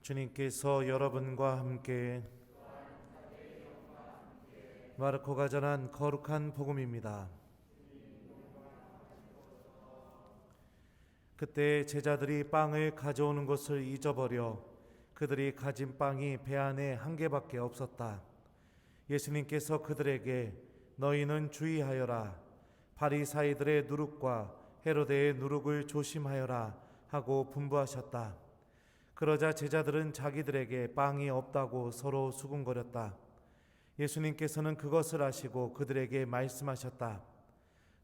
주님께서 여러분과 함께 마르코가 전한 거룩한 복음입니다. 그때 제자들이 빵을 가져오는 것을 잊어버려 그들이 가진 빵이 배 안에 한 개밖에 없었다. 예수님께서 그들에게 너희는 주의하여라. 바리사이들의 누룩과 헤로데의 누룩을 조심하여라 하고 분부하셨다. 그러자 제자들은 자기들에게 빵이 없다고 서로 수군거렸다. 예수님께서는 그것을 아시고 그들에게 말씀하셨다.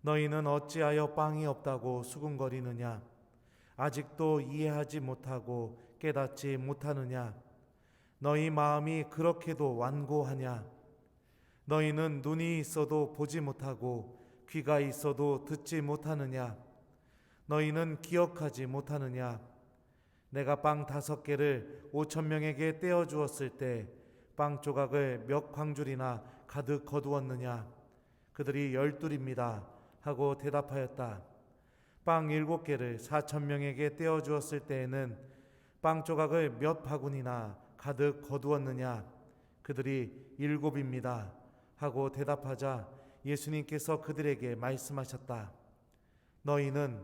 너희는 어찌하여 빵이 없다고 수군거리느냐? 아직도 이해하지 못하고 깨닫지 못하느냐? 너희 마음이 그렇게도 완고하냐? 너희는 눈이 있어도 보지 못하고 귀가 있어도 듣지 못하느냐? 너희는 기억하지 못하느냐? 내가 빵 5개를 5,000명에게 떼어 주었을 때 빵 조각을 몇 광줄이나 가득 거두었느냐? 그들이 12입니다 하고 대답하였다. 빵 7개를 4,000명에게 떼어 주었을 때에는 빵 조각을 몇 바구니나 가득 거두었느냐? 그들이 7입니다 하고 대답하자 예수님께서 그들에게 말씀하셨다. 너희는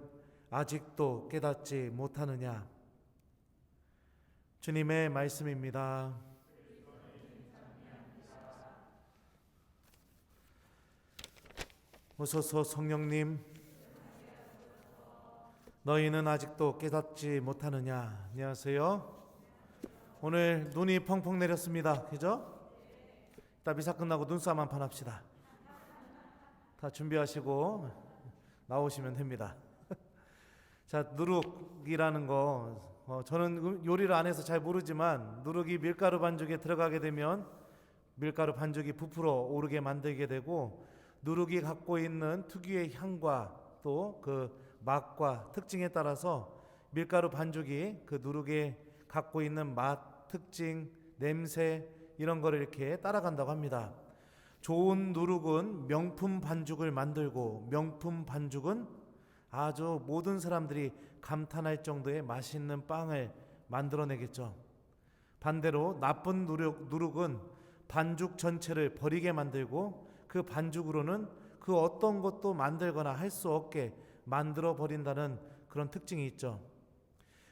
아직도 깨닫지 못하느냐? 주님의 말씀입니다. 오소서 성령님, 너희는 아직도 깨닫지 못하느냐? 안녕하세요. 오늘 눈이 펑펑 내렸습니다. 그죠? 이따 미사 끝나고 눈싸움 한판 합시다. 다 준비하시고 나오시면 됩니다. 자, 누룩이라는 거 저는 요리를 안 해서 잘 모르지만 누룩이 밀가루 반죽에 들어가게 되면 밀가루 반죽이 부풀어 오르게 만들게 되고 누룩이 갖고 있는 특유의 향과 또 그 맛과 특징에 따라서 밀가루 반죽이 그 누룩에 갖고 있는 맛, 특징, 냄새 이런 거를 이렇게 따라간다고 합니다. 좋은 누룩은 명품 반죽을 만들고 명품 반죽은 아주 모든 사람들이 감탄할 정도의 맛있는 빵을 만들어내겠죠. 반대로 나쁜 누룩은 반죽 전체를 버리게 만들고 그 반죽으로는 그 어떤 것도 만들거나 할 수 없게 만들어 버린다는 그런 특징이 있죠.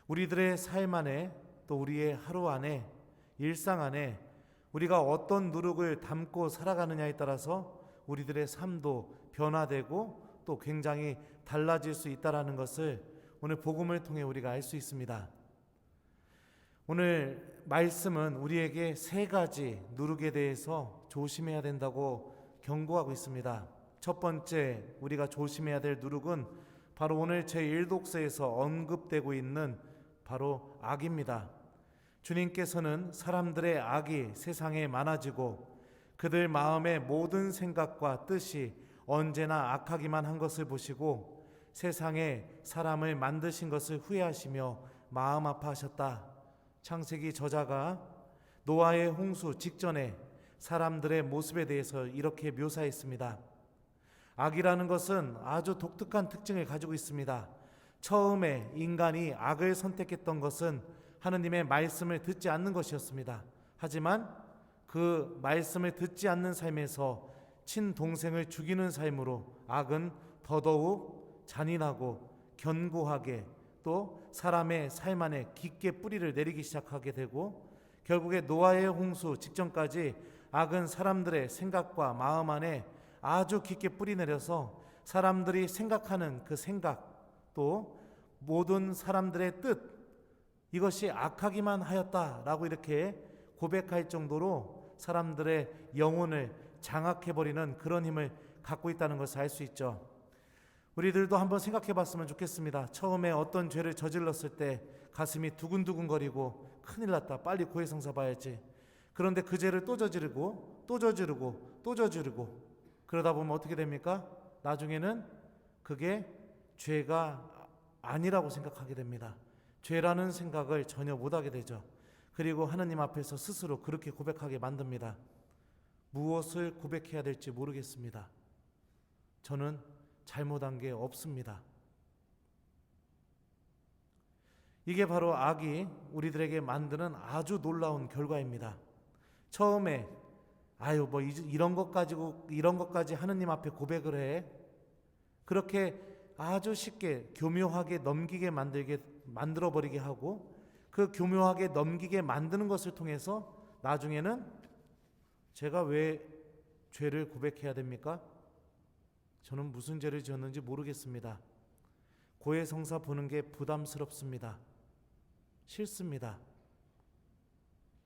우리들의 삶 안에 또 우리의 하루 안에 일상 안에 우리가 어떤 누룩을 담고 살아가느냐에 따라서 우리들의 삶도 변화되고 또 굉장히 달라질 수 있다는 것을 오늘 복음을 통해 우리가 알 수 있습니다. 오늘 말씀은 우리에게 3가지 누룩에 대해서 조심해야 된다고 경고하고 있습니다. 첫 번째 우리가 조심해야 될 누룩은 바로 오늘 제1독서에서 언급되고 있는 바로 악입니다. 주님께서는 사람들의 악이 세상에 많아지고 그들 마음의 모든 생각과 뜻이 언제나 악하기만 한 것을 보시고 세상에 사람을 만드신 것을 후회하시며 마음 아파하셨다. 창세기 저자가 노아의 홍수 직전에 사람들의 모습에 대해서 이렇게 묘사했습니다. 악이라는 것은 아주 독특한 특징을 가지고 있습니다. 처음에 인간이 악을 선택했던 것은 하느님의 말씀을 듣지 않는 것이었습니다. 하지만 그 말씀을 듣지 않는 삶에서 친동생을 죽이는 삶으로 악은 더더욱 잔인하고 견고하게 또 사람의 삶 안에 깊게 뿌리를 내리기 시작하게 되고 결국에 노아의 홍수 직전까지 악은 사람들의 생각과 마음 안에 아주 깊게 뿌리 내려서 사람들이 생각하는 그 생각 또 모든 사람들의 뜻 이것이 악하기만 하였다라고 이렇게 고백할 정도로 사람들의 영혼을 장악해버리는 그런 힘을 갖고 있다는 것을 알 수 있죠. 우리들도 한번 생각해 봤으면 좋겠습니다. 처음에 어떤 죄를 저질렀을 때 가슴이 두근두근거리고 큰일 났다 빨리 고해성사 봐야지. 그런데 그 죄를 또 저지르고 또 저지르고 또 저지르고 그러다 보면 어떻게 됩니까? 나중에는 그게 죄가 아니라고 생각하게 됩니다. 죄라는 생각을 전혀 못하게 되죠. 그리고 하나님 앞에서 스스로 그렇게 고백하게 만듭니다. 무엇을 고백해야 될지 모르겠습니다. 저는 잘못한 게 없습니다. 이게 바로 악이 우리들에게 만드는 아주 놀라운 결과입니다. 처음에 뭐 이런 것까지 하느님 앞에 고백을 해. 그렇게 아주 쉽게 교묘하게 넘기게 만들어 버리게 하고, 그 교묘하게 넘기게 만드는 것을 통해서 나중에는 제가 왜 죄를 고백해야 됩니까? 저는 무슨 죄를 지었는지 모르겠습니다. 고해성사 보는 게 부담스럽습니다. 싫습니다.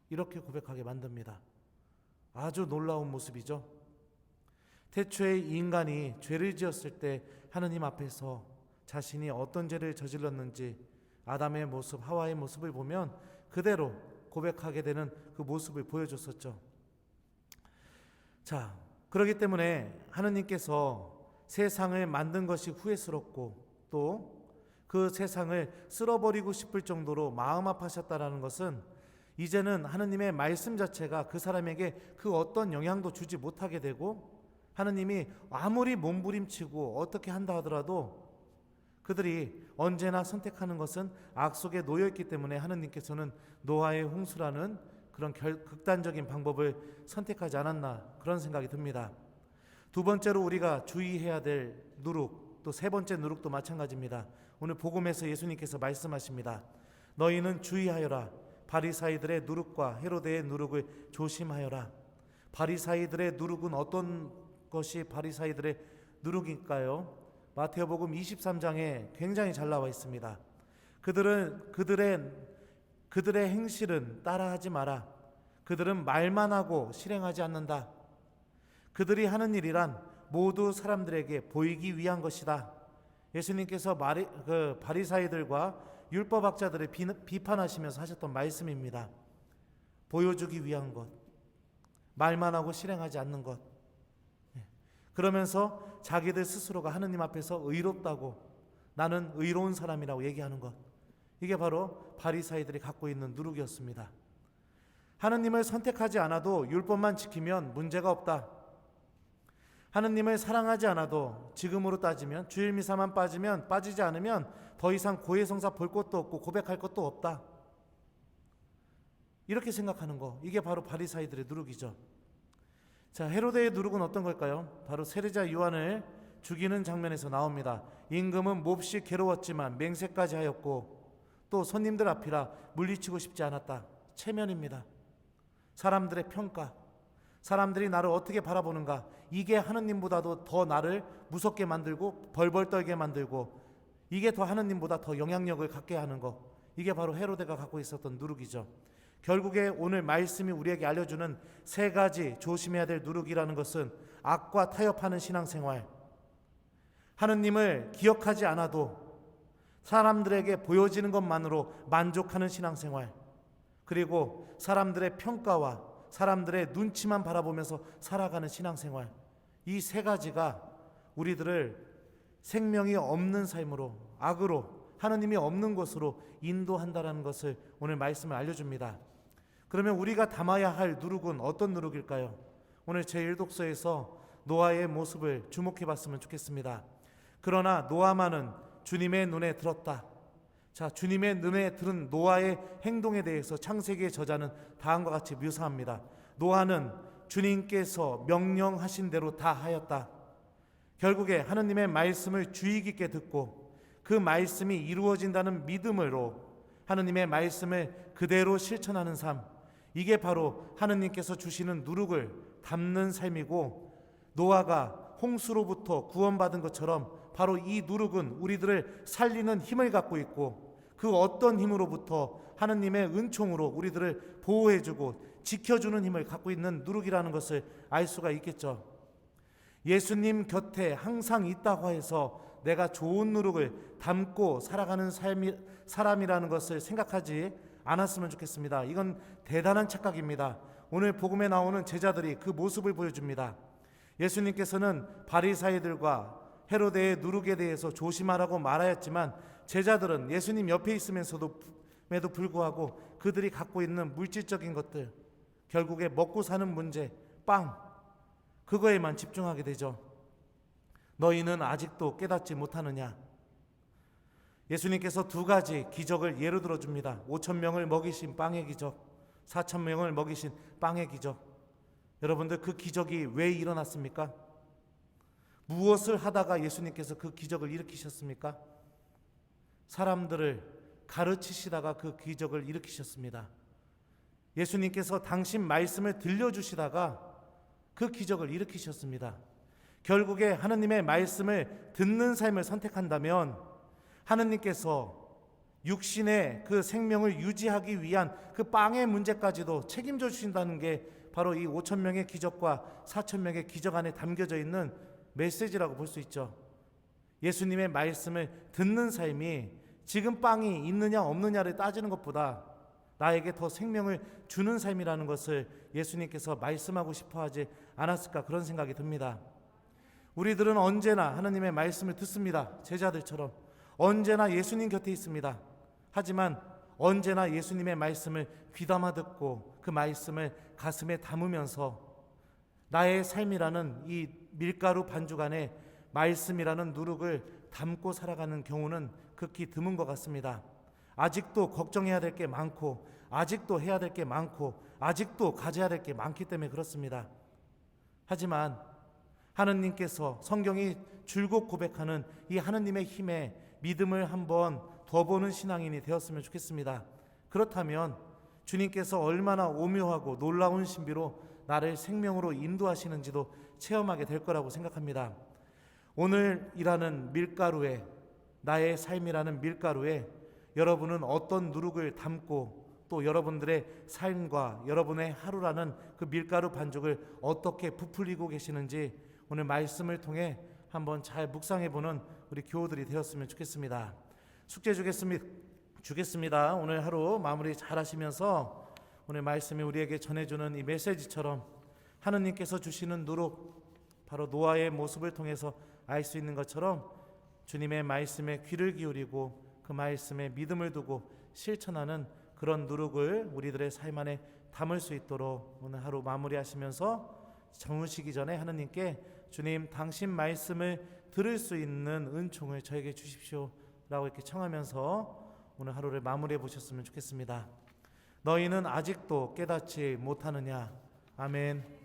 이렇게 고백하게 만듭니다. 아주 놀라운 모습이죠. 태초에 인간이 죄를 지었을 때 하느님 앞에서 자신이 어떤 죄를 저질렀는지 아담의 모습, 하와의 모습을 보면 그대로 고백하게 되는 그 모습을 보여줬었죠. 자, 그렇기 때문에 하느님께서 세상을 만든 것이 후회스럽고 또 그 세상을 쓸어버리고 싶을 정도로 마음 아파하셨다라는 것은 이제는 하느님의 말씀 자체가 그 사람에게 그 어떤 영향도 주지 못하게 되고, 하느님이 아무리 몸부림치고 어떻게 한다 하더라도 그들이 언제나 선택하는 것은 악 속에 놓여있기 때문에 하느님께서는 노아의 홍수라는 그런 극단적인 방법을 선택하지 않았나, 그런 생각이 듭니다. 두 번째로 우리가 주의해야 될 누룩, 또 세 번째 누룩도 마찬가지입니다. 오늘 복음에서 예수님께서 말씀하십니다. 너희는 주의하여라. 바리사이들의 누룩과 헤로데의 누룩을 조심하여라. 바리사이들의 누룩은 어떤 것이 바리사이들의 누룩일까요? 마태복음 23장에 굉장히 잘 나와 있습니다. 그들의 행실은 따라하지 마라. 그들은 말만 하고 실행하지 않는다. 그들이 하는 일이란 모두 사람들에게 보이기 위한 것이다. 예수님께서 바리사이들과 율법학자들을 비판하시면서 하셨던 말씀입니다. 보여주기 위한 것, 말만 하고 실행하지 않는 것. 그러면서 자기들 스스로가 하느님 앞에서 의롭다고, 나는 의로운 사람이라고 얘기하는 것. 이게 바로 바리사이들이 갖고 있는 누룩이었습니다. 하느님을 선택하지 않아도 율법만 지키면 문제가 없다. 하느님을 사랑하지 않아도 지금으로 따지면 주일 미사만 빠지지 않으면 더 이상 고해성사 볼 것도 없고 고백할 것도 없다. 이렇게 생각하는 거, 이게 바로 바리사이들의 누룩이죠. 자, 헤로데의 누룩은 어떤 걸까요? 바로 세례자 요한을 죽이는 장면에서 나옵니다. 임금은 몹시 괴로웠지만 맹세까지 하였고 또 손님들 앞이라 물리치고 싶지 않았다. 체면입니다. 사람들의 평가, 사람들이 나를 어떻게 바라보는가, 이게 하느님보다도 더 나를 무섭게 만들고 벌벌 떨게 만들고, 이게 더 하느님보다 더 영향력을 갖게 하는 것, 이게 바로 헤로데가 갖고 있었던 누룩이죠. 결국에 오늘 말씀이 우리에게 알려주는 세 가지 조심해야 될 누룩이라는 것은 악과 타협하는 신앙생활, 하느님을 기억하지 않아도 사람들에게 보여지는 것만으로 만족하는 신앙생활, 그리고 사람들의 평가와 사람들의 눈치만 바라보면서 살아가는 신앙생활, 이 세 가지가 우리들을 생명이 없는 삶으로, 악으로, 하느님이 없는 곳으로 인도한다라는 것을 오늘 말씀을 알려줍니다. 그러면 우리가 담아야 할 누룩은 어떤 누룩일까요? 오늘 제1독서에서 노아의 모습을 주목해 봤으면 좋겠습니다. 그러나 노아만은 주님의 눈에 들었다. 자, 주님의 눈에 들은 노아의 행동에 대해서 창세기의 저자는 다음과 같이 묘사합니다. 노아는 주님께서 명령하신 대로 다 하였다. 결국에 하느님의 말씀을 주의 깊게 듣고 그 말씀이 이루어진다는 믿음으로 하느님의 말씀을 그대로 실천하는 삶, 이게 바로 하느님께서 주시는 누룩을 담는 삶이고, 노아가 홍수로부터 구원받은 것처럼 바로 이 누룩은 우리들을 살리는 힘을 갖고 있고, 그 어떤 힘으로부터 하느님의 은총으로 우리들을 보호해주고 지켜주는 힘을 갖고 있는 누룩이라는 것을 알 수가 있겠죠. 예수님 곁에 항상 있다고 해서 내가 좋은 누룩을 담고 살아가는 사람이라는 것을 생각하지 않았으면 좋겠습니다. 이건 대단한 착각입니다. 오늘 복음에 나오는 제자들이 그 모습을 보여줍니다. 예수님께서는 바리사이들과 헤로데의 누룩에 대해서 조심하라고 말하였지만 제자들은 예수님 옆에 있으면서도 에도 불구하고 그들이 갖고 있는 물질적인 것들, 결국에 먹고 사는 문제, 빵, 그거에만 집중하게 되죠. 너희는 아직도 깨닫지 못하느냐? 예수님께서 두 가지 기적을 예로 들어줍니다. 5천 명을 먹이신 빵의 기적, 4천 명을 먹이신 빵의 기적. 여러분들, 그 기적이 왜 일어났습니까? 무엇을 하다가 예수님께서 그 기적을 일으키셨습니까? 사람들을 가르치시다가 그 기적을 일으키셨습니다. 예수님께서 당신 말씀을 들려주시다가 그 기적을 일으키셨습니다. 결국에 하느님의 말씀을 듣는 삶을 선택한다면 하느님께서 육신의 그 생명을 유지하기 위한 그 빵의 문제까지도 책임져 주신다는 게 바로 이 5천 명의 기적과 4천 명의 기적 안에 담겨져 있는 메시지라고 볼 수 있죠. 예수님의 말씀을 듣는 삶이 지금 빵이 있느냐 없느냐를 따지는 것보다 나에게 더 생명을 주는 삶이라는 것을 예수님께서 말씀하고 싶어 하지 않았을까, 그런 생각이 듭니다. 우리들은 언제나 하나님의 말씀을 듣습니다. 제자들처럼 언제나 예수님 곁에 있습니다. 하지만 언제나 예수님의 말씀을 귀담아 듣고 그 말씀을 가슴에 담으면서 나의 삶이라는 이 밀가루 반죽 안에 말씀이라는 누룩을 담고 살아가는 경우는 극히 드문 것 같습니다. 아직도 걱정해야 될 게 많고, 아직도 해야 될 게 많고, 아직도 가져야 될 게 많기 때문에 그렇습니다. 하지만 하느님께서 성경이 줄곧 고백하는 이 하느님의 힘에 믿음을 한번 더 보는 신앙인이 되었으면 좋겠습니다. 그렇다면 주님께서 얼마나 오묘하고 놀라운 신비로 나를 생명으로 인도하시는지도 체험하게 될 거라고 생각합니다. 오늘이라는 밀가루에, 나의 삶이라는 밀가루에 여러분은 어떤 누룩을 담고 또 여러분들의 삶과 여러분의 하루라는 그 밀가루 반죽을 어떻게 부풀리고 계시는지 오늘 말씀을 통해 한번 잘 묵상해보는 우리 교우들이 되었으면 좋겠습니다. 숙제 주겠습니다. 오늘 하루 마무리 잘 하시면서 오늘 말씀이 우리에게 전해주는 이 메시지처럼 하느님께서 주시는 누룩, 바로 노아의 모습을 통해서 알 수 있는 것처럼 주님의 말씀에 귀를 기울이고 그 말씀에 믿음을 두고 실천하는 그런 누룩을 우리들의 삶 안에 담을 수 있도록 오늘 하루 마무리하시면서 정우시기 전에 하느님께 주님, 당신 말씀을 들을 수 있는 은총을 저에게 주십시오 라고 이렇게 청하면서 오늘 하루를 마무리해 보셨으면 좋겠습니다. 너희는 아직도 깨닫지 못하느냐. 아멘.